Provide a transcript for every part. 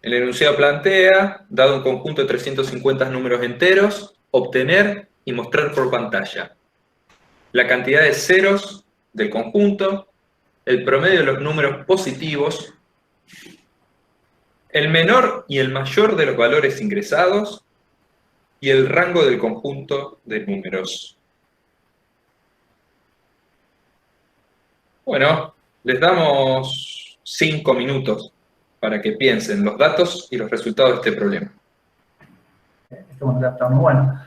El enunciado plantea, dado un conjunto de 350 números enteros, obtener y mostrar por pantalla la cantidad de ceros del conjunto, el promedio de los números positivos, el menor y el mayor de los valores ingresados y el rango del conjunto de números. Bueno, les damos 5 minutos para que piensen los datos y los resultados de este problema. Estamos adaptando. Bueno,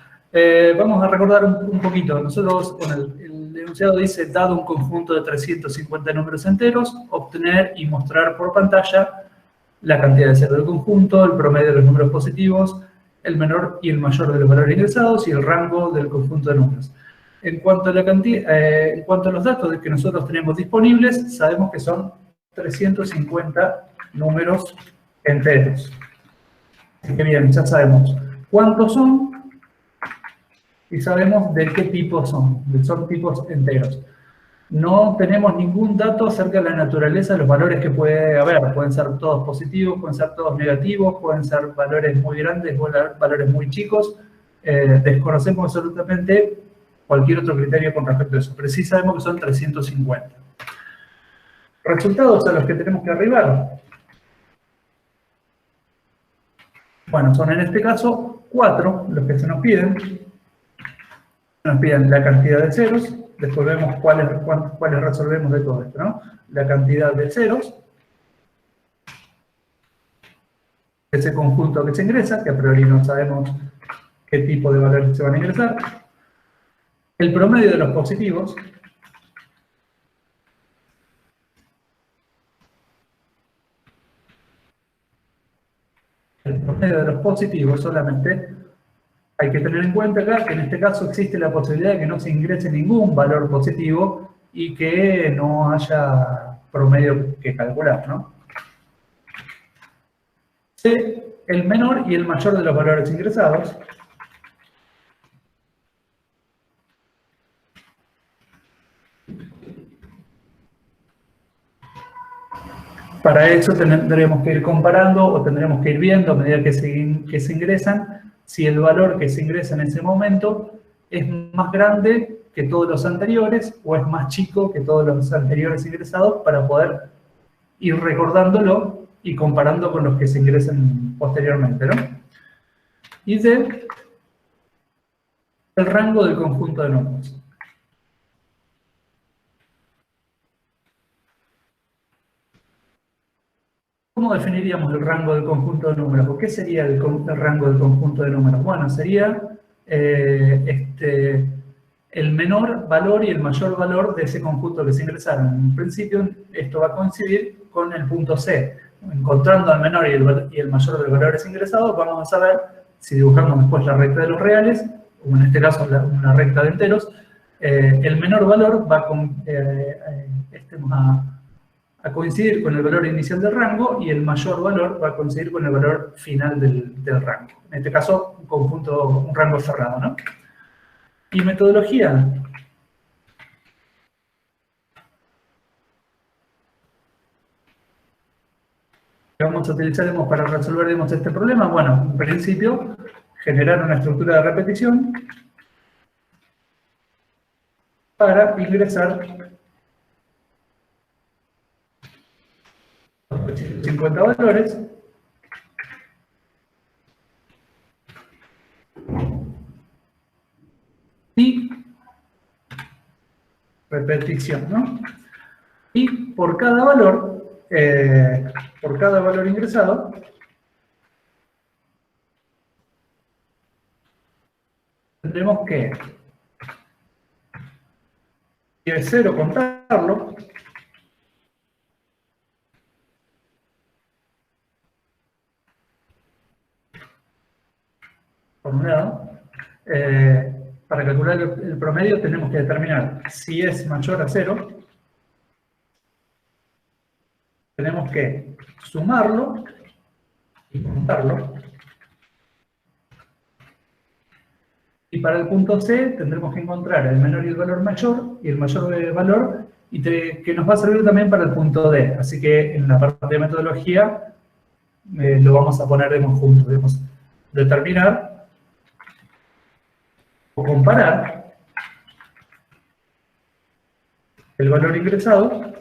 vamos a recordar un poquito. Nosotros, bueno, el enunciado dice, dado un conjunto de 350 números enteros, obtener y mostrar por pantalla la cantidad de ceros del conjunto, el promedio de los números positivos, el menor y el mayor de los valores ingresados y el rango del conjunto de números. En cuanto a la cantidad, en cuanto a los datos que nosotros tenemos disponibles, sabemos que son 350 números enteros. Así que bien, ya sabemos cuántos son y sabemos de qué tipo son. Son tipos enteros. No tenemos ningún dato acerca de la naturaleza de los valores que puede haber. Pueden ser todos positivos, pueden ser todos negativos, pueden ser valores muy grandes, valores muy chicos. Desconocemos absolutamente cualquier otro criterio con respecto a eso, pero sí sabemos que son 350. ¿Resultados a los que tenemos que arribar? Bueno, son en este caso 4 los que se nos piden. Nos piden la cantidad de ceros, después vemos cuáles resolvemos de todo esto, ¿no? La cantidad de ceros, ese conjunto que se ingresa, que a priori no sabemos qué tipo de valores se van a ingresar, el promedio de los positivos, solamente hay que tener en cuenta acá que en este caso existe la posibilidad de que no se ingrese ningún valor positivo y que no haya promedio que calcular, ¿no? C, el menor y el mayor de los valores ingresados. Para eso tendremos que ir comparando o tendremos que ir viendo a medida que se ingresan si el valor que se ingresa en ese momento es más grande que todos los anteriores o es más chico que todos los anteriores ingresados para poder ir recordándolo y comparando con los que se ingresen posteriormente, ¿no? Y D, el rango del conjunto de números. ¿Cómo definiríamos el rango del conjunto de números? ¿O qué sería el rango del conjunto de números? Bueno, sería el menor valor y el mayor valor de ese conjunto que se ingresaron. En principio, esto va a coincidir con el punto C. Encontrando al menor y el mayor de los valores ingresados, vamos a saber si dibujamos después la recta de los reales, o en este caso una recta de enteros, el menor valor va a coincidir con el valor inicial del rango y el mayor valor va a coincidir con el valor final del rango. En este caso, un rango cerrado, ¿no? Y metodología. ¿Qué vamos a utilizar para resolver este problema? Bueno, en principio, generar una estructura de repetición para ingresar 50 valores y repetición, ¿no? Y por cada valor ingresado, tendremos que, si es 0, contarlo, formulado. Para calcular el promedio tenemos que determinar si es mayor a 0, tenemos que sumarlo y contarlo. Y para el punto C tendremos que encontrar el menor y el valor mayor, y el mayor valor, y que nos va a servir también para el punto D. Así que en la parte de metodología lo vamos a poner juntos. Debemos determinar o comparar el valor ingresado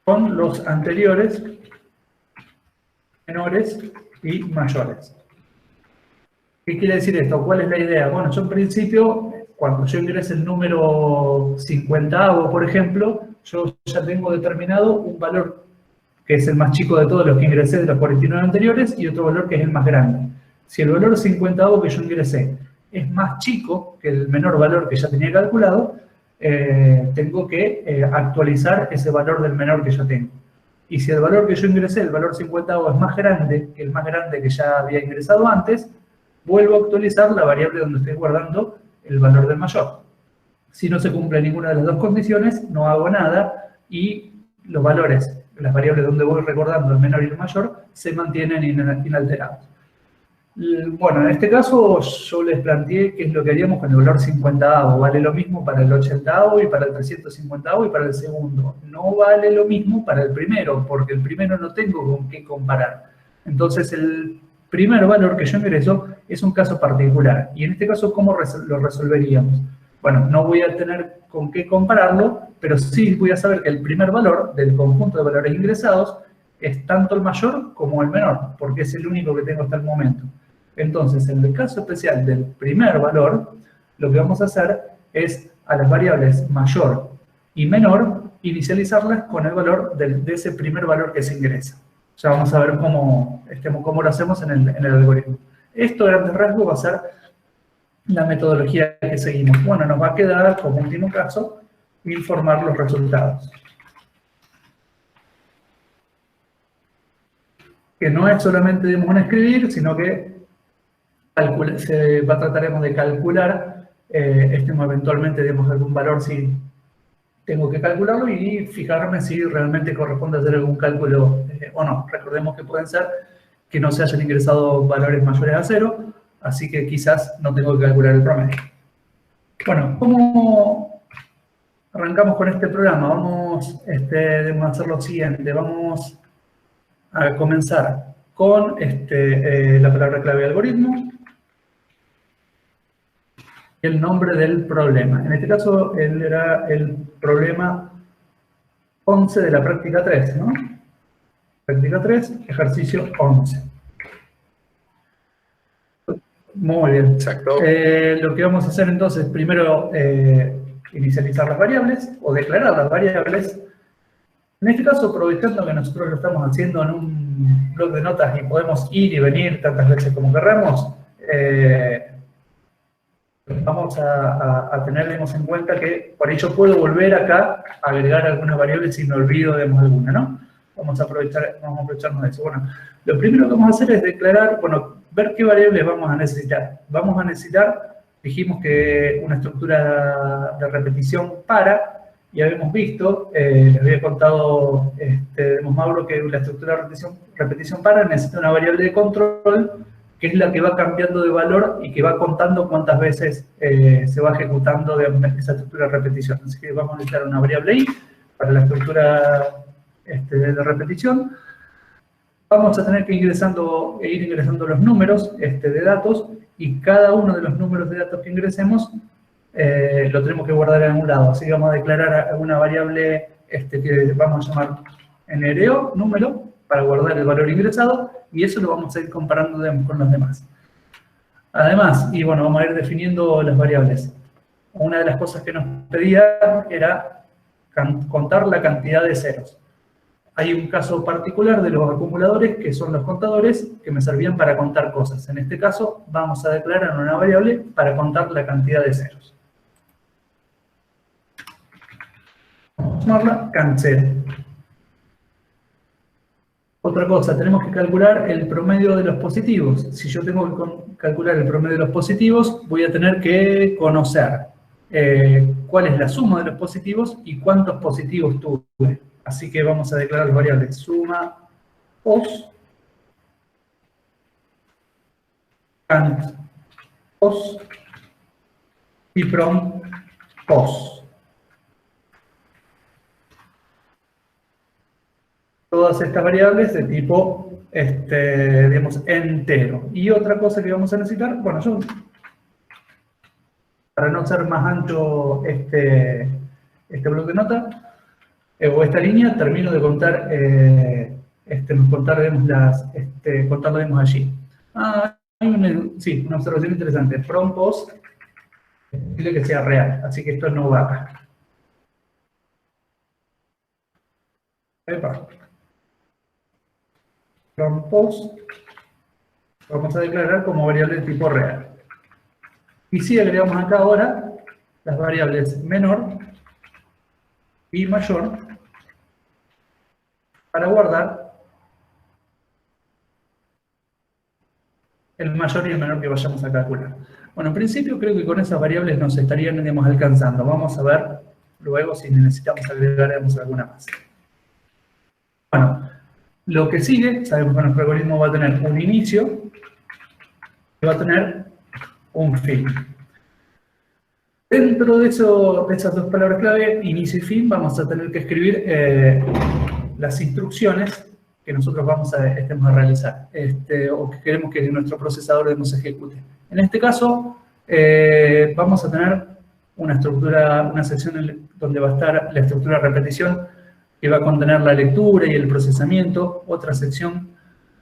con los anteriores, menores y mayores. ¿Qué quiere decir esto? ¿Cuál es la idea? Bueno, yo en principio, cuando yo ingrese el número 50avo, por ejemplo, yo ya tengo determinado un valor que es el más chico de todos los que ingresé de los 49 anteriores y otro valor que es el más grande. Si el valor 50avo que yo ingresé es más chico que el menor valor que ya tenía calculado, tengo que actualizar ese valor del menor que yo tengo. Y si el valor que yo ingresé, el valor 50avo, es más grande que el más grande que ya había ingresado antes, vuelvo a actualizar la variable donde estoy guardando el valor del mayor. Si no se cumple ninguna de las dos condiciones, no hago nada y los valores, las variables donde voy recordando el menor y el mayor, se mantienen inalterados. Bueno, en este caso yo les planteé qué es lo que haríamos con el valor 50avo. Vale lo mismo para el 80avo y para el 350avo y para el segundo. No vale lo mismo para el primero, porque el primero no tengo con qué comparar. Entonces, el primer valor que yo ingreso es un caso particular. Y en este caso, ¿cómo lo resolveríamos? Bueno, no voy a tener con qué compararlo, pero sí voy a saber que el primer valor del conjunto de valores ingresados es tanto el mayor como el menor, porque es el único que tengo hasta el momento. Entonces, en el caso especial del primer valor, lo que vamos a hacer es a las variables mayor y menor, inicializarlas con el valor de ese primer valor que se ingresa. Ya vamos a ver cómo lo hacemos en el algoritmo. Esto, a grandes rasgos, va a ser la metodología que seguimos. Bueno, nos va a quedar, como último caso, informar los resultados. Que no es solamente debemos un escribir, sino que trataremos de calcular, eventualmente demos algún valor si tengo que calcularlo y fijarme si realmente corresponde hacer algún cálculo o no. Recordemos que pueden ser que no se hayan ingresado valores mayores a 0, así que quizás no tengo que calcular el promedio. Bueno, ¿cómo arrancamos con este programa? Debemos hacer lo siguiente. Vamos a comenzar con la palabra clave algoritmo y el nombre del problema. En este caso, era el problema 11 de la práctica 3, ¿no? Práctica 3, ejercicio 11. Muy bien. Exacto. Lo que vamos a hacer entonces, primero, inicializar las variables o declarar las variables. En este caso, aprovechando que nosotros lo estamos haciendo en un blog de notas y podemos ir y venir tantas veces como querramos, vamos a tenernos en cuenta que por ello puedo volver acá a agregar algunas variables si me olvido de alguna, ¿no? Vamos a aprovecharnos de eso. Bueno, lo primero que vamos a hacer es declarar, ver qué variables vamos a necesitar. Vamos a necesitar, dijimos que una estructura de repetición para. Ya habíamos visto, les había contado Mauro, que la estructura de repetición para necesita una variable de control, que es la que va cambiando de valor y que va contando cuántas veces se va ejecutando esa estructura de repetición. Así que vamos a necesitar una variable i para la estructura de repetición. Vamos a tener que ir ingresando los números de datos, y cada uno de los números de datos que ingresemos lo tenemos que guardar en algún lado. Así que vamos a declarar una variable que vamos a llamar NRO, número, para guardar el valor ingresado, y eso lo vamos a ir comparando con los demás. Además, vamos a ir definiendo las variables. Una de las cosas que nos pedía era contar la cantidad de ceros. Hay un caso particular de los acumuladores, que son los contadores, que me servían para contar cosas. En este caso, vamos a declarar una variable para contar la cantidad de ceros. Vamos a llamarla can0. Otra cosa, tenemos que calcular el promedio de los positivos. Si yo tengo que calcular el promedio de los positivos, voy a tener que conocer cuál es la suma de los positivos y cuántos positivos tuve. Así que vamos a declarar las variables suma pos, cant pos y prom pos. todas estas variables de tipo, digamos, entero. Y otra cosa que vamos a necesitar, bueno, yo, para no hacer más ancho este bloque de nota, o esta línea, termino de contar, contarlo, digamos, allí. Hay una observación interesante. From post, dile que sea real, así que esto no va acá. From post, vamos a declarar como variable de tipo real. Y si agregamos acá ahora las variables menor y mayor para guardar el mayor y el menor que vayamos a calcular. Bueno, en principio creo que con esas variables nos estarían, digamos, alcanzando. Vamos a ver luego si necesitamos agregar, digamos, alguna más. Bueno, lo que sigue, sabemos que nuestro algoritmo va a tener un inicio y va a tener un fin. Dentro de esas dos palabras clave, inicio y fin, vamos a tener que escribir las instrucciones que nosotros vamos a realizar, o que queremos que nuestro procesador nos ejecute. En este caso, vamos a tener una estructura, una sección donde va a estar la estructura de repetición, que va a contener la lectura y el procesamiento, otra sección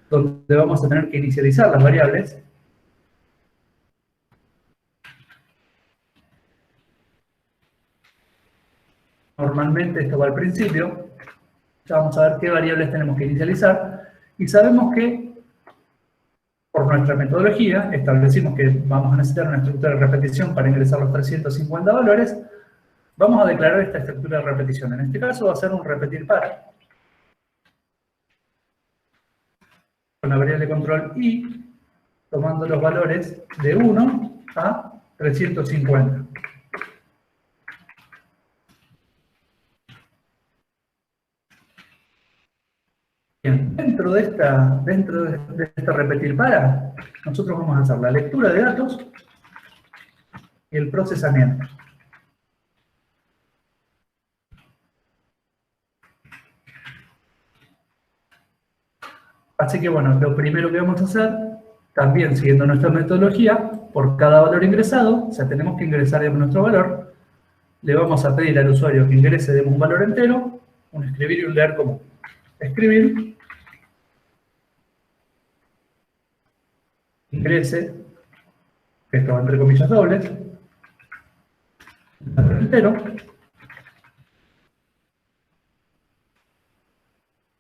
donde vamos a tener que inicializar las variables. Normalmente esto va al principio. Ya vamos a ver qué variables tenemos que inicializar. Y sabemos que, por nuestra metodología, establecimos que vamos a necesitar una estructura de repetición para ingresar los 350 valores. Vamos a declarar esta estructura de repetición. En este caso va a ser un repetir para. Con la variable control i, tomando los valores de 1 a 350. Bien, dentro de esta repetir para, nosotros vamos a hacer la lectura de datos y el procesamiento. Así que bueno, lo primero que vamos a hacer, también siguiendo nuestra metodología, por cada valor ingresado, o sea, tenemos que ingresar nuestro valor, le vamos a pedir al usuario que ingrese un valor entero, un escribir y un leer común. Escribir, ingrese, esto va entre comillas dobles, entero.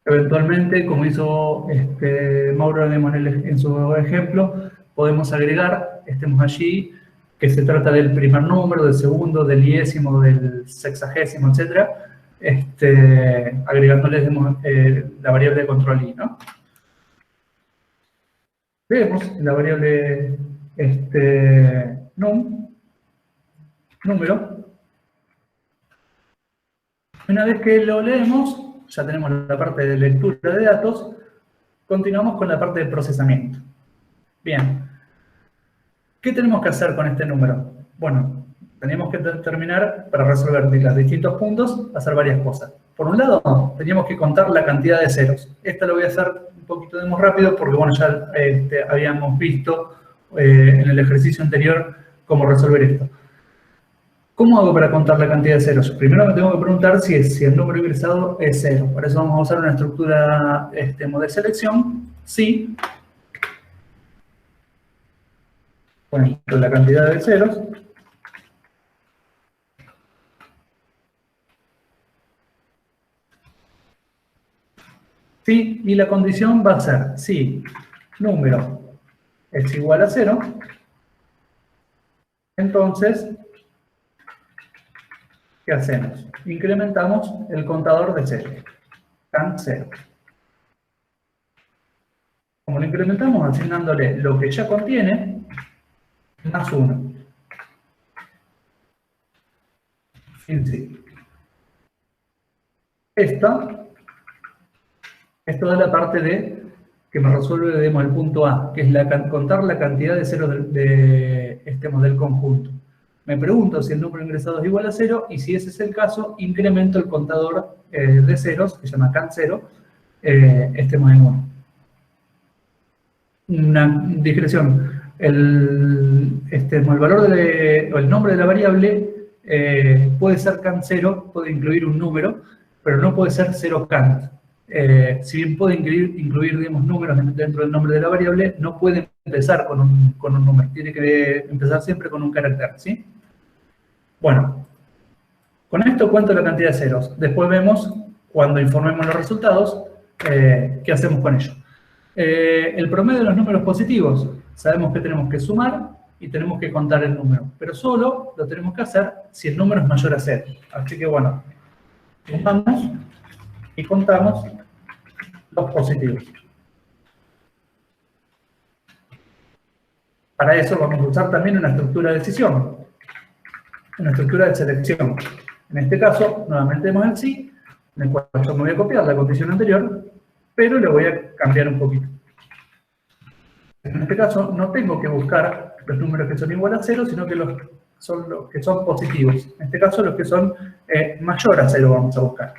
Eventualmente, como hizo Mauro en su ejemplo, podemos agregar, estemos allí, que se trata del primer número, del segundo, del diésimo, del sexagésimo, etc., agregándoles la variable de control i, ¿no? Vemos la variable número. Una vez que lo leemos, ya tenemos la parte de lectura de datos, continuamos con la parte de procesamiento. Bien, ¿qué tenemos que hacer con este número? Bueno, tenemos que terminar, para resolver los distintos puntos, hacer varias cosas. Por un lado, teníamos que contar la cantidad de ceros. Esta lo voy a hacer un poquito más rápido porque, bueno, ya habíamos visto en el ejercicio anterior cómo resolver esto. ¿Cómo hago para contar la cantidad de ceros? Primero me tengo que preguntar si el número ingresado es 0. Por eso vamos a usar una estructura de selección. Sí. Bueno, la cantidad de ceros. Sí, y la condición va a ser si número es igual a 0, entonces, ¿qué hacemos? Incrementamos el contador de 0, can 0. Como lo incrementamos asignándole lo que ya contiene, más 1. Fin sí. Esto es toda la parte que me resuelve, el punto A, que es contar la cantidad de ceros del conjunto. Me pregunto si el número ingresado es igual a 0, y si ese es el caso, incremento el contador de ceros, que se llama can 0, estemos en 1. Una discreción. El valor o el nombre de la variable puede ser cant 0, puede incluir un número, pero no puede ser 0 cant. Si bien puede incluir digamos, números dentro del nombre de la variable, no puede empezar con un número. Tiene que empezar siempre con un carácter, ¿sí? Bueno, con esto cuento la cantidad de ceros. Después vemos, cuando informemos los resultados, qué hacemos con ello. El promedio de los números positivos. Sabemos que tenemos que sumar y tenemos que contar el número. Pero solo lo tenemos que hacer si el número es mayor a 0. Así que bueno, sumamos y contamos los positivos. Para eso vamos a usar también una estructura de decisión, una estructura de selección. En este caso, nuevamente vemos el sí, en el cual yo me voy a copiar la condición anterior, pero le voy a cambiar un poquito. En este caso, no tengo que buscar los números que son igual a 0, sino que son los que son positivos. En este caso, los que son mayor a 0 vamos a buscar.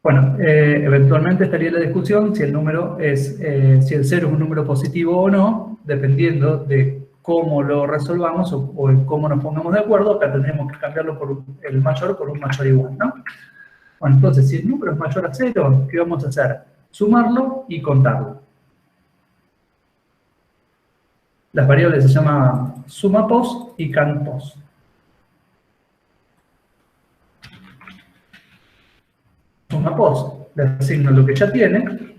Bueno, eventualmente estaría la discusión si el número si el 0 es un número positivo o no, dependiendo de cómo lo resolvamos o en cómo nos pongamos de acuerdo. Acá tendremos que cambiarlo por el mayor por un mayor igual, ¿no? Bueno, entonces, si el número es mayor a 0, ¿qué vamos a hacer? Sumarlo y contarlo. Las variables se llaman sumapos y cantpos. Sumapos, le asigno lo que ya tiene,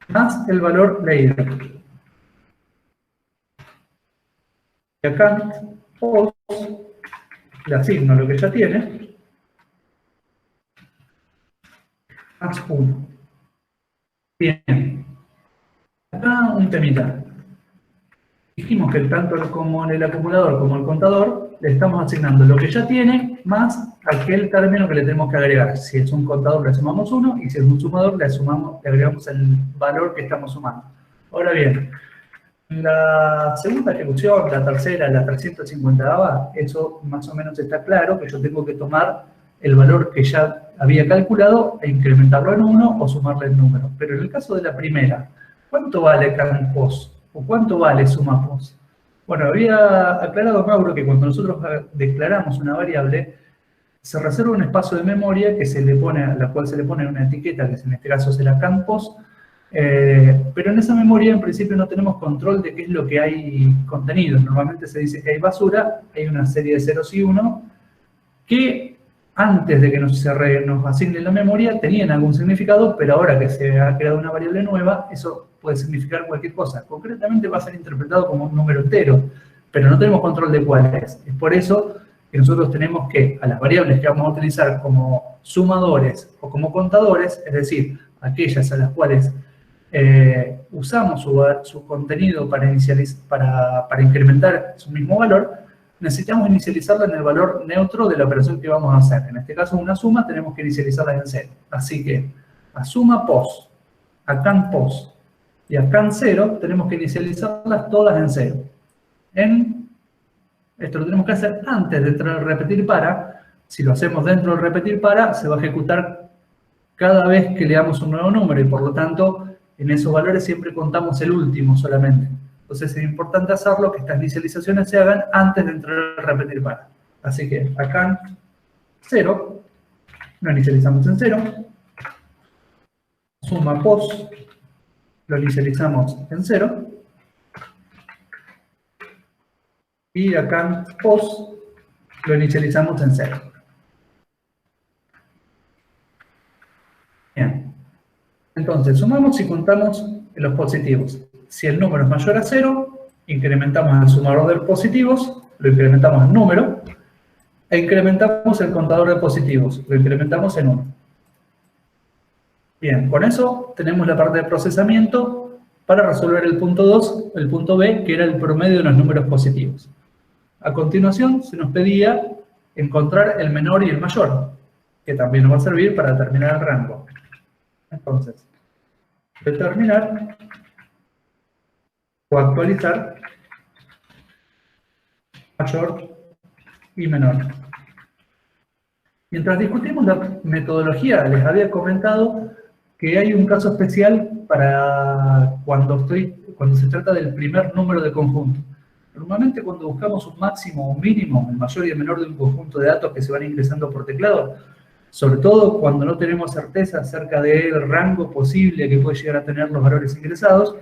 más el valor leído. Y a cantpos le asigno lo que ya tiene, más 1. Bien. Acá un temita. Dijimos que tanto como en el acumulador como el contador le estamos asignando lo que ya tiene más aquel término que le tenemos que agregar. Si es un contador le sumamos 1 y si es un sumador le agregamos el valor que estamos sumando. Ahora bien, la segunda ejecución, la tercera, la 350ª, eso más o menos está claro, que yo tengo que tomar el valor que ya había calculado e incrementarlo en 1 o sumarle el número. Pero en el caso de la primera, ¿cuánto vale cantpos? ¿O cuánto vale sumapos? Bueno, había aclarado Mauro que cuando nosotros declaramos una variable, se reserva un espacio de memoria que se le pone, a la cual se le pone una etiqueta, que en este caso será cantpos, pero en esa memoria en principio no tenemos control de qué es lo que hay contenido. Normalmente se dice que hay basura, hay una serie de ceros y uno, que antes de que nos asigne la memoria tenían algún significado, pero ahora que se ha creado una variable nueva, eso puede significar cualquier cosa. Concretamente va a ser interpretado como un número entero, pero no tenemos control de cuál es. Es por eso que nosotros tenemos que, a las variables que vamos a utilizar como sumadores o como contadores, es decir, aquellas a las cuales usamos su contenido para incrementar su mismo valor, necesitamos inicializarla en el valor neutro de la operación que vamos a hacer. En este caso, una suma, tenemos que inicializarla en 0. Así que, a sumapos, a cantpos y a cant0, tenemos que inicializarlas todas en 0. Esto lo tenemos que hacer antes de entrar al repetir para. Si lo hacemos dentro del repetir para, se va a ejecutar cada vez que le damos un nuevo número y por lo tanto, en esos valores siempre contamos el último solamente. Entonces es importante hacerlo, que estas inicializaciones se hagan antes de entrar a repetir para. Así que acá 0, lo inicializamos en 0. Suma pos, lo inicializamos en 0. Y acá pos, lo inicializamos en 0. Bien. Entonces sumamos y contamos los positivos. Si el número es mayor a 0, incrementamos el sumador de positivos, lo incrementamos en número, e incrementamos el contador de positivos, lo incrementamos en 1. Bien, con eso tenemos la parte de procesamiento para resolver el punto 2, el punto B, que era el promedio de los números positivos. A continuación se nos pedía encontrar el menor y el mayor, que también nos va a servir para determinar el rango. Entonces, determinar o actualizar mayor y menor. Mientras discutimos la metodología, les había comentado que hay un caso especial para cuando se trata del primer número de conjunto. Normalmente cuando buscamos un máximo o un mínimo, el mayor y el menor de un conjunto de datos que se van ingresando por teclado, sobre todo cuando no tenemos certeza acerca del rango posible que puede llegar a tener los valores ingresados,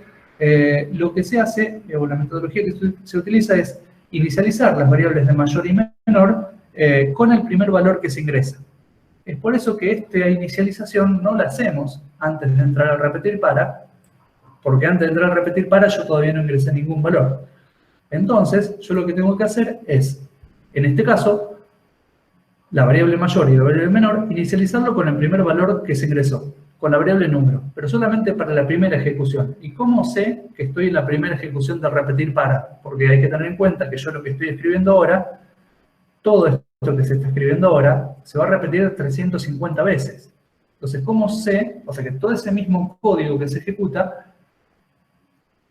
lo que se hace, o la metodología que se utiliza es inicializar las variables de mayor y menor con el primer valor que se ingresa. Es por eso que esta inicialización no la hacemos antes de entrar al repetir para, porque antes de entrar al repetir para yo todavía no ingresé ningún valor. Entonces, yo lo que tengo que hacer es, en este caso, la variable mayor y la variable menor, inicializarlo con el primer valor que se ingresó, con la variable número, pero solamente para la primera ejecución. ¿Y cómo sé que estoy en la primera ejecución de repetir para? Porque hay que tener en cuenta que yo lo que estoy escribiendo ahora, todo esto que se está escribiendo ahora, se va a repetir 350 veces. Entonces, ¿cómo sé? O sea, que todo ese mismo código que se ejecuta,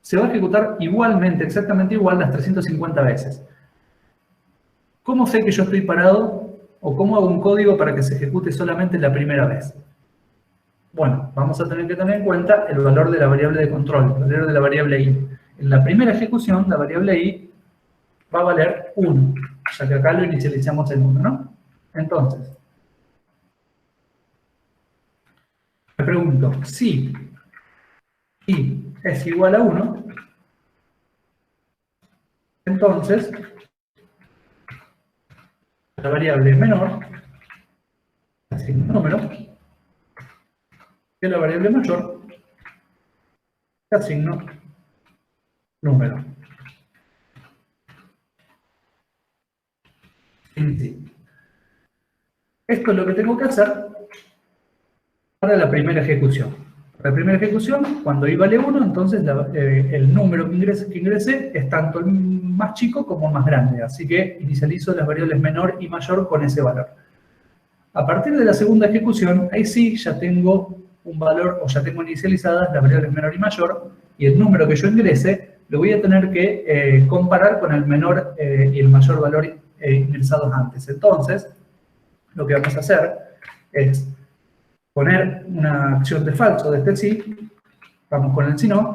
se va a ejecutar igualmente, exactamente igual, las 350 veces. ¿Cómo sé que yo estoy parado? ¿O cómo hago un código para que se ejecute solamente la primera vez? Bueno, vamos a tener que tener en cuenta el valor de la variable de control, el valor de la variable i. En la primera ejecución, la variable i va a valer 1, ya que acá lo inicializamos en 1, ¿no? Entonces, me pregunto, si i es igual a 1, entonces la variable menor, asigno número, y la variable mayor, asigno número. Sí. Esto es lo que tengo que hacer para la primera ejecución. Para la primera ejecución, cuando i vale 1, entonces el número que ingresé es tanto el más chico como el más grande. Así que inicializo las variables menor y mayor con ese valor. A partir de la segunda ejecución, ahí sí ya tengo un valor, o ya tengo inicializadas las variables menor y mayor, y el número que yo ingrese lo voy a tener que comparar con el menor y el mayor valor ingresados antes. Entonces, lo que vamos a hacer es poner una acción de falso de este sí, vamos con el si no,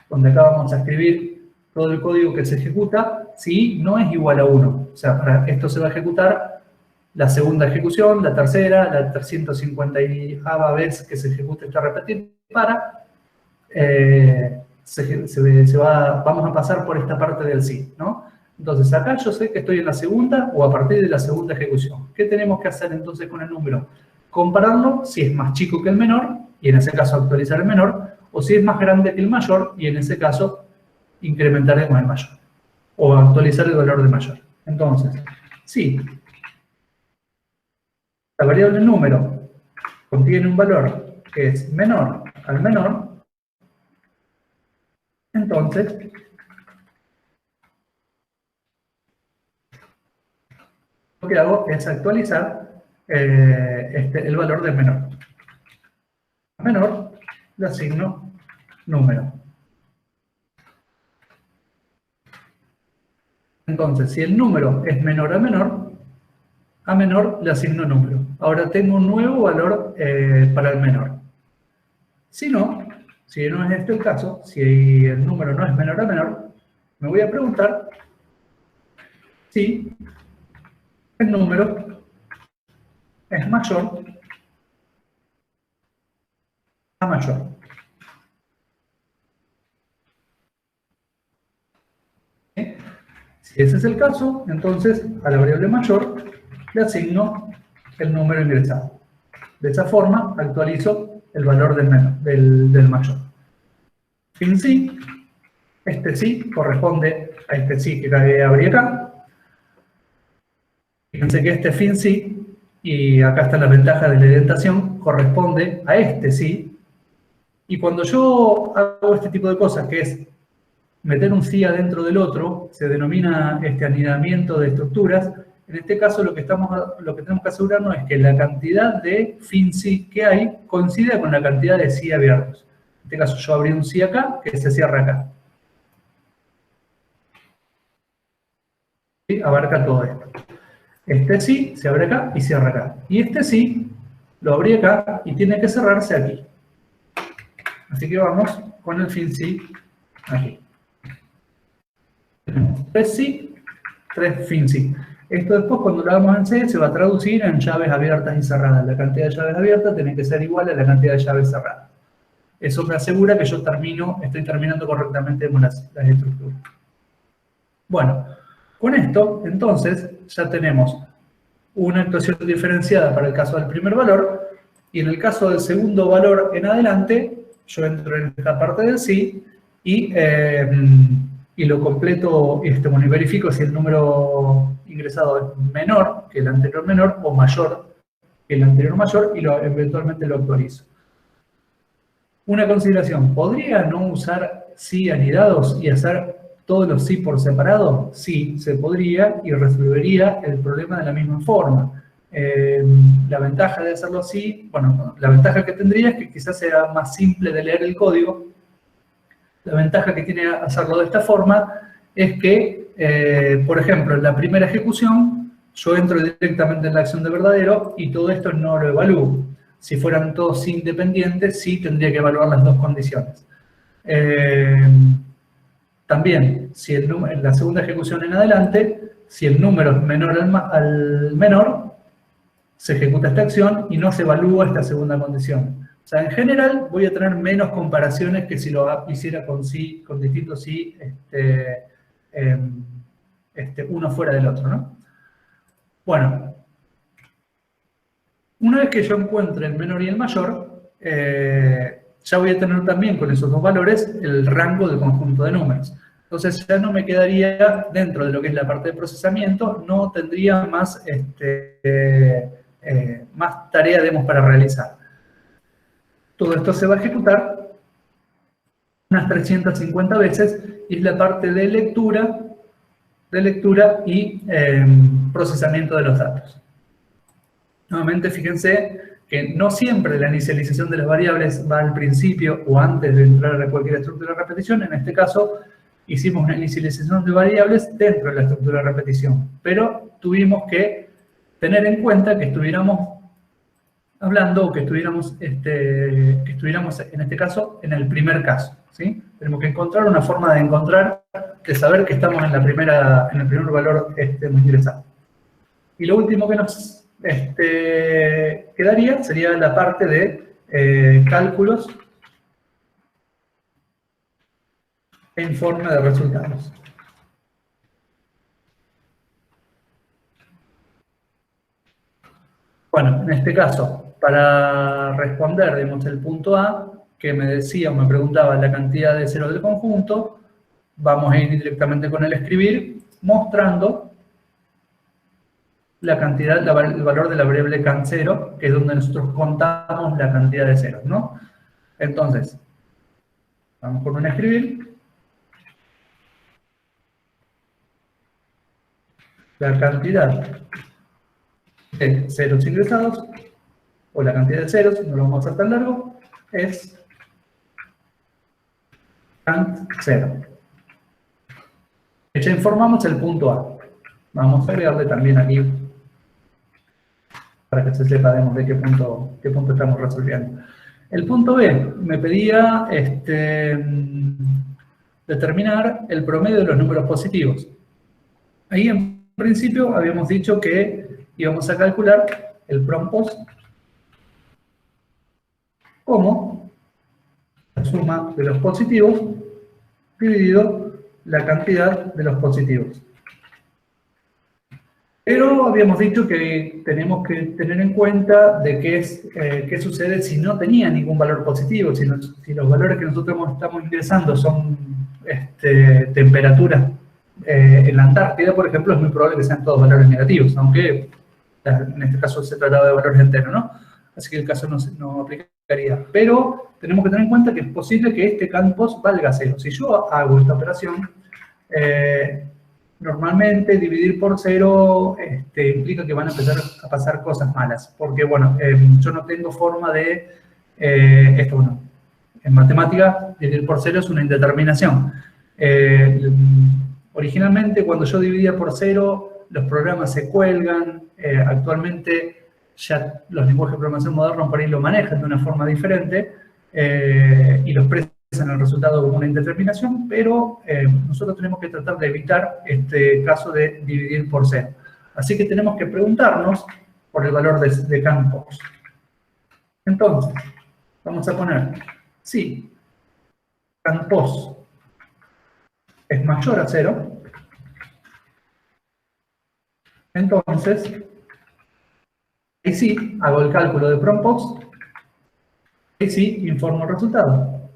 donde acá vamos a escribir todo el código que se ejecuta si no es igual a 1. O sea, para esto se va a ejecutar la segunda ejecución, la tercera, la 350ª vez que se ejecute esta repetir para, vamos a pasar por esta parte del sí, ¿no? Entonces acá yo sé que estoy en la segunda o a partir de la segunda ejecución. ¿Qué tenemos que hacer entonces con el número? Compararlo si es más chico que el menor, y en ese caso actualizar el menor, o si es más grande que el mayor, y en ese caso incrementar con el mayor, o actualizar el valor del mayor. Entonces, si la variable número contiene un valor que es menor al menor, entonces lo que hago es actualizar el valor del menor. Al menor le asigno número. Entonces, si el número es menor a menor le asigno número. Ahora tengo un nuevo valor para el menor. Si no es este el caso, si el número no es menor a menor, me voy a preguntar si el número es mayor a mayor. ¿Sí? Si ese es el caso, entonces a la variable mayor le asigno el número ingresado. De esa forma actualizo el valor del mayor. Fin sí, este sí corresponde a este sí que abrí acá. Fíjense que este fin sí, y acá está la ventaja de la indentación, corresponde a este sí. Y cuando yo hago este tipo de cosas, que es meter un sí adentro del otro, se denomina anidamiento de estructuras. En este caso lo que tenemos que asegurarnos es que la cantidad de fin sí que hay coincida con la cantidad de sí abiertos. En este caso yo abrí un sí acá que se cierra acá. ¿Sí? Abarca todo esto. Este sí, se abre acá y cierra acá. Y este sí, lo abrí acá y tiene que cerrarse aquí. Así que vamos con el fin sí aquí. Tenemos 3 sí, 3 fin sí. Esto después, cuando lo hagamos en C, se va a traducir en llaves abiertas y cerradas. La cantidad de llaves abiertas tiene que ser igual a la cantidad de llaves cerradas. Eso me asegura que yo estoy terminando correctamente con las estructuras. Bueno, con esto, entonces, ya tenemos una actuación diferenciada para el caso del primer valor, y en el caso del segundo valor en adelante, yo entro en esta parte del sí, y lo completo, y verifico si el número ingresado es menor que el anterior menor, o mayor que el anterior mayor, y eventualmente lo actualizo. Una consideración, ¿podría no usar sí anidados y hacer todos los sí por separado? Sí, se podría y resolvería el problema de la misma forma. La ventaja de hacerlo así, bueno, la ventaja que tendría es que quizás sea más simple de leer el código. La ventaja que tiene hacerlo de esta forma es que, por ejemplo, en la primera ejecución, yo entro directamente en la acción de verdadero y todo esto no lo evalúo. Si fueran todos independientes, sí tendría que evaluar las dos condiciones. También, si en la segunda ejecución en adelante, si el número es menor al menor, se ejecuta esta acción y no se evalúa esta segunda condición. O sea, en general voy a tener menos comparaciones que si lo hiciera con sí, con distintos sí, uno fuera del otro, ¿no? Bueno, una vez que yo encuentre el menor y el mayor, ya voy a tener también con esos dos valores el rango del conjunto de números. Entonces ya no me quedaría dentro de lo que es la parte de procesamiento, no tendría más, más tarea, digamos, para realizar. Todo esto se va a ejecutar unas 350 veces y es la parte de lectura y procesamiento de los datos. Nuevamente, fíjense que no siempre la inicialización de las variables va al principio o antes de entrar a cualquier estructura de repetición. En este caso, hicimos una inicialización de variables dentro de la estructura de repetición. Pero tuvimos que tener en cuenta que estuviéramos hablando o que estuviéramos en este caso, en el primer caso, ¿sí? Tenemos que encontrar una forma de saber que estamos en el primer valor ingresado. Y lo último que nos quedaría sería la parte de cálculos e informe de resultados. Bueno, en este caso, para responder, digamos, el punto A, que me decía o me preguntaba la cantidad de ceros del conjunto, vamos a ir directamente con el escribir, mostrando la cantidad, el valor de la variable can0, que es donde nosotros contamos la cantidad de ceros, ¿no? Entonces, vamos con un escribir. La cantidad de ceros ingresados, o la cantidad de ceros, no lo vamos a hacer tan largo, es cant0. Ya informamos el punto A. Vamos a agregarle también aquí, para que se sepa de qué punto estamos resolviendo. El punto B me pedía determinar el promedio de los números positivos. Ahí en principio habíamos dicho que íbamos a calcular el PROMPOS como la suma de los positivos dividido la cantidad de los positivos. Pero habíamos dicho que tenemos que tener en cuenta de qué sucede si no tenía ningún valor positivo, si los valores que nosotros estamos ingresando son temperaturas en la Antártida, por ejemplo, es muy probable que sean todos valores negativos, aunque en este caso se trataba de valores enteros, ¿no? Así que el caso no aplicaría. Pero tenemos que tener en cuenta que es posible que este campos valga 0. Si yo hago esta operación, normalmente dividir por 0 implica que van a empezar a pasar cosas malas, porque, bueno, yo no tengo forma de, en matemática, dividir por 0 es una indeterminación. Originalmente, cuando yo dividía por 0, los programas se cuelgan, actualmente ya los lenguajes de programación modernos por ahí lo manejan de una forma diferente y los expresan el resultado como una indeterminación, pero nosotros tenemos que tratar de evitar este caso de dividir por 0. Así que tenemos que preguntarnos por el valor de campos. Entonces, vamos a poner, si campos es mayor a 0, entonces, ahí sí, hago el cálculo de promPOS, ahí sí, informo el resultado.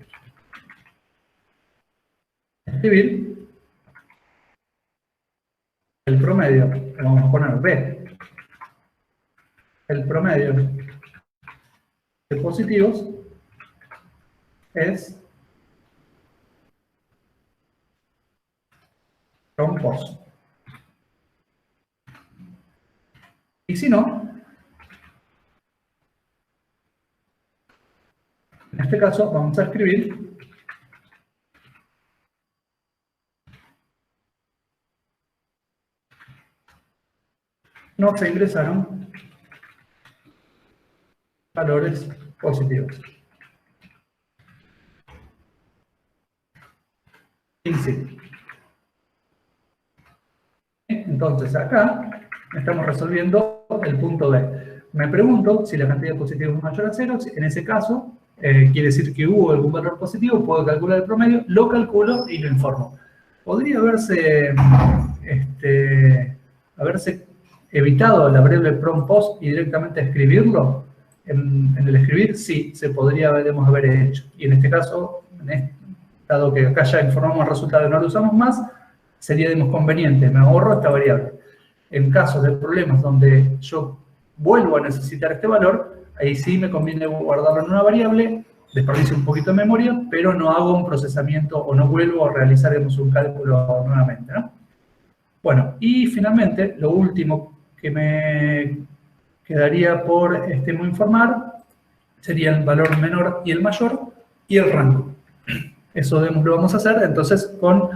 Escribir el promedio, le vamos a poner B, el promedio de positivos es promPOS. Y si no, en este caso vamos a escribir no se ingresaron valores positivos. Y sí. Entonces acá estamos resolviendo el punto B. Me pregunto si la cantidad de positivos es mayor a 0. En ese caso, quiere decir que hubo algún valor positivo, puedo calcular el promedio, lo calculo y lo informo. Podría haberse evitado la variable promPOS y directamente escribirlo. En el escribir, sí, se podría haber hecho. Y en este caso, dado que acá ya informamos el resultado y no lo usamos más, sería conveniente, me ahorro esta variable. En casos de problemas donde yo vuelvo a necesitar este valor, ahí sí me conviene guardarlo en una variable, desperdicio un poquito de memoria, pero no hago un procesamiento o no vuelvo a realizar un cálculo nuevamente, ¿no? Bueno, y finalmente, lo último que me quedaría por informar sería el valor menor y el mayor y el rango. Eso lo vamos a hacer entonces con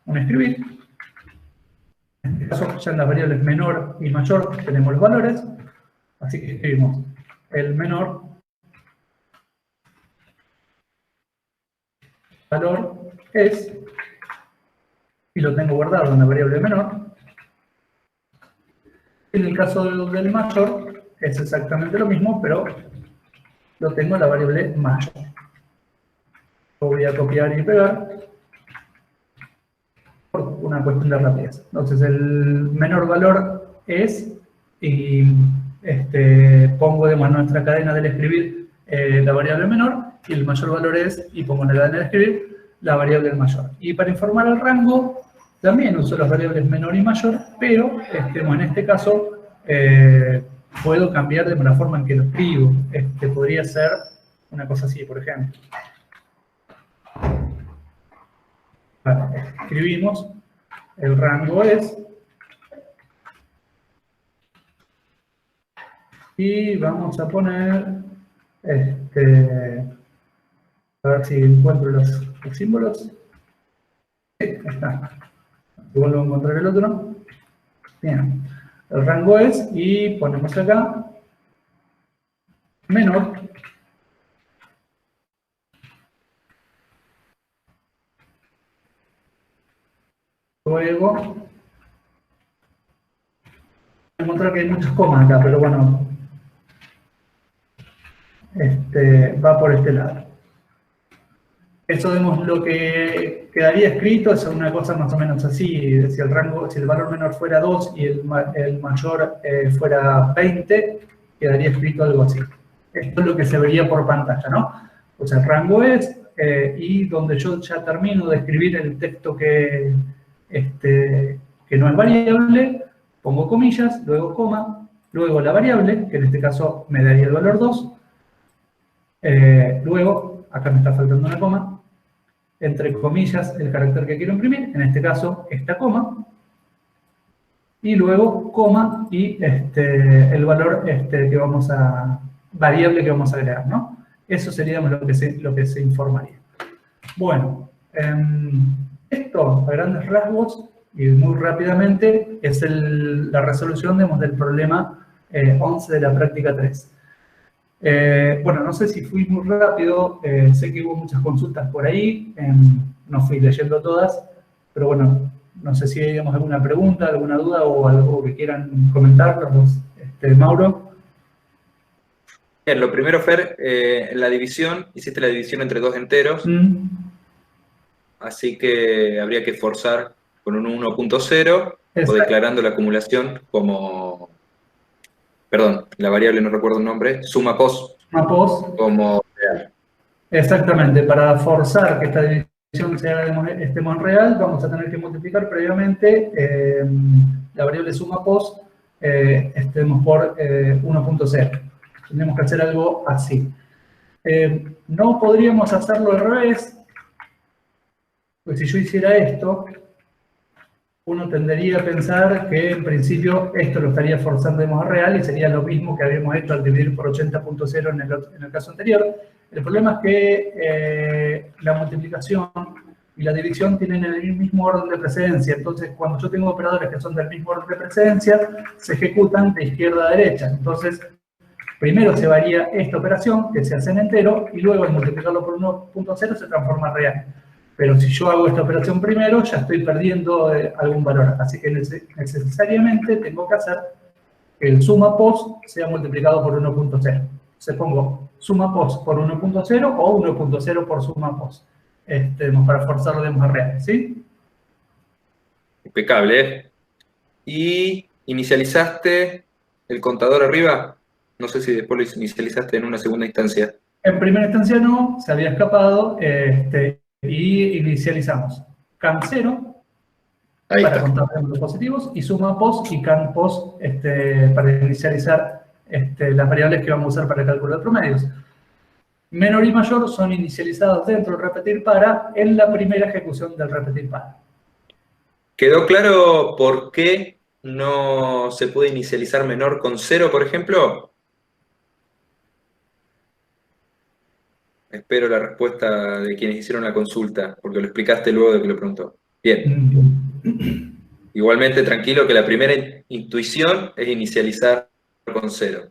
un escribir. En este caso, ya en las variables menor y mayor tenemos los valores, así que escribimos el menor valor es, y lo tengo guardado en la variable menor. En el caso del mayor es exactamente lo mismo, pero lo tengo en la variable mayor. Lo voy a copiar y pegar por una cuestión de rapidez. Entonces el menor valor es, y pongo en nuestra cadena del escribir la variable menor, y el mayor valor es, y pongo en la cadena del escribir la variable mayor. Y para informar el rango, también uso las variables menor y mayor, pero en este caso puedo cambiar de la forma en que lo escribo. Podría ser una cosa así, por ejemplo. Vale, escribimos, el rango es, y vamos a poner, a ver si encuentro los símbolos. Sí, ahí está. Vuelvo a encontrar el otro. Bien, el rango es, y ponemos acá, menor, luego, voy a encontrar que hay muchas comas acá, pero bueno, va por este lado. Eso vemos lo que quedaría escrito, es una cosa más o menos así, si el valor menor fuera 2 y el mayor fuera 20, quedaría escrito algo así. Esto es lo que se vería por pantalla, ¿no? Pues el rango es, y donde yo ya termino de escribir el texto que no es variable, pongo comillas, luego coma, luego la variable, que en este caso me daría el valor 2, luego, acá me está faltando una coma, entre comillas el carácter que quiero imprimir, en este caso esta coma, y luego coma y el valor variable que vamos a agregar, ¿no? Eso sería lo que se informaría. Bueno, esto a grandes rasgos y muy rápidamente es la resolución, digamos, del problema 11 de la práctica 3. Bueno, no sé si fui muy rápido, sé que hubo muchas consultas por ahí, no fui leyendo todas, pero bueno, no sé si hay, digamos, alguna pregunta, alguna duda o algo que quieran comentar, Mauro. Bien, lo primero, Fer, en la división, hiciste la división entre dos enteros, así que habría que forzar con un 1.0 o declarando la acumulación como, perdón, la variable no recuerdo el nombre, suma pos. Suma pos. Como real. Exactamente, para forzar que esta división esté en real, vamos a tener que multiplicar previamente la variable suma pos por 1.0. Tenemos que hacer algo así. No podríamos hacerlo al revés, pues si yo hiciera esto, uno tendería a pensar que en principio esto lo estaría forzando a real y sería lo mismo que habíamos hecho al dividir por 80.0 en el caso anterior. El problema es que la multiplicación y la división tienen el mismo orden de precedencia. Entonces, cuando yo tengo operadores que son del mismo orden de precedencia, se ejecutan de izquierda a derecha. Entonces, primero se varía esta operación, que se hace en entero, y luego al multiplicarlo por 1.0 se transforma en real. Pero si yo hago esta operación primero, ya estoy perdiendo algún valor. Así que necesariamente tengo que hacer que el suma pos sea multiplicado por 1.0. Entonces pongo suma pos por 1.0 o 1.0 por suma pos. Para forzarlo de más real, ¿sí? Impecable, ¿eh? Y inicializaste el contador arriba. No sé si después lo inicializaste en una segunda instancia. En primera instancia no, se había escapado, y inicializamos can 0 para contar los positivos y suma pos y can pos para inicializar las variables que vamos a usar para el cálculo de promedios. Menor y mayor son inicializados dentro del repetir para en la primera ejecución del repetir para. ¿Quedó claro por qué no se puede inicializar menor con 0, por ejemplo? Espero la respuesta de quienes hicieron la consulta, porque lo explicaste luego de que lo preguntó. Bien. Igualmente, tranquilo, que la primera intuición es inicializar con 0.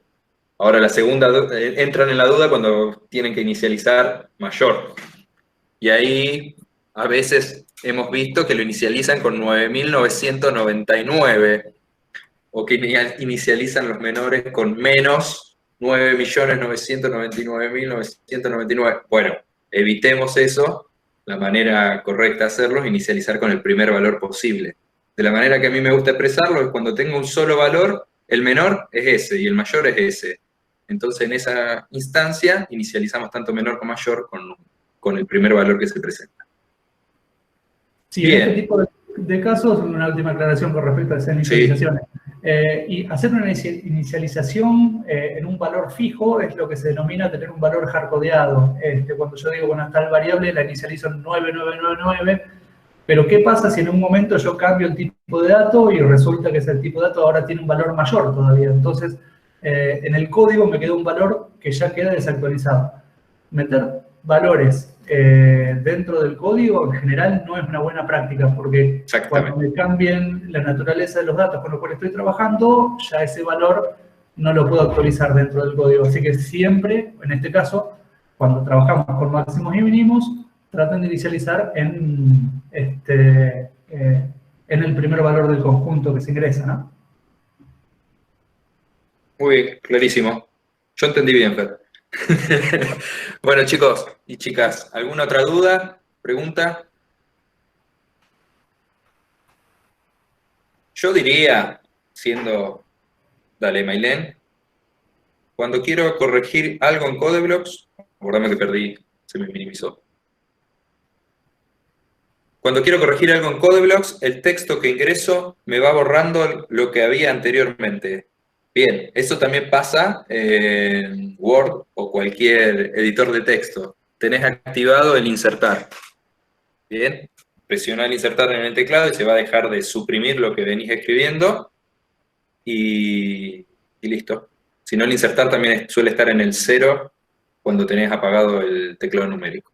Ahora, la segunda, entran en la duda cuando tienen que inicializar mayor. Y ahí, a veces, hemos visto que lo inicializan con 9.999, o que inicializan los menores con menos 9.999.999. Bueno, evitemos eso. La manera correcta de hacerlo es inicializar con el primer valor posible. De la manera que a mí me gusta expresarlo es cuando tengo un solo valor, el menor es ese y el mayor es ese. Entonces, en esa instancia, inicializamos tanto menor como mayor con el primer valor que se presenta. Sí, bien. En este tipo de casos, una última aclaración con respecto a esas inicializaciones. Sí. Y hacer una inicialización en un valor fijo es lo que se denomina tener un valor hardcodeado. Cuando yo digo, bueno, tal variable la inicializo en 9999, pero ¿qué pasa si en un momento yo cambio el tipo de dato y resulta que ese tipo de dato ahora tiene un valor mayor todavía? Entonces, en el código me quedó un valor que ya queda desactualizado. Meter valores dentro del código en general no es una buena práctica, porque cuando me cambien la naturaleza de los datos con los cuales estoy trabajando, ya ese valor no lo puedo actualizar dentro del código. Así que siempre, en este caso, cuando trabajamos con máximos y mínimos, traten de inicializar en el primer valor del conjunto que se ingresa, ¿no? Muy bien, clarísimo. Yo entendí bien, Fer. Bueno, chicos y chicas, ¿alguna otra duda? ¿Pregunta? Yo diría, dale, Mailén, cuando quiero corregir algo en Codeblocks, acordame que perdí, se me minimizó. Cuando quiero corregir algo en Codeblocks, el texto que ingreso me va borrando lo que había anteriormente. Bien, eso también pasa en Word o cualquier editor de texto. Tenés activado el insertar. Bien, presiona el insertar en el teclado y se va a dejar de suprimir lo que venís escribiendo y listo. Si no, el insertar también suele estar en el 0 cuando tenés apagado el teclado numérico.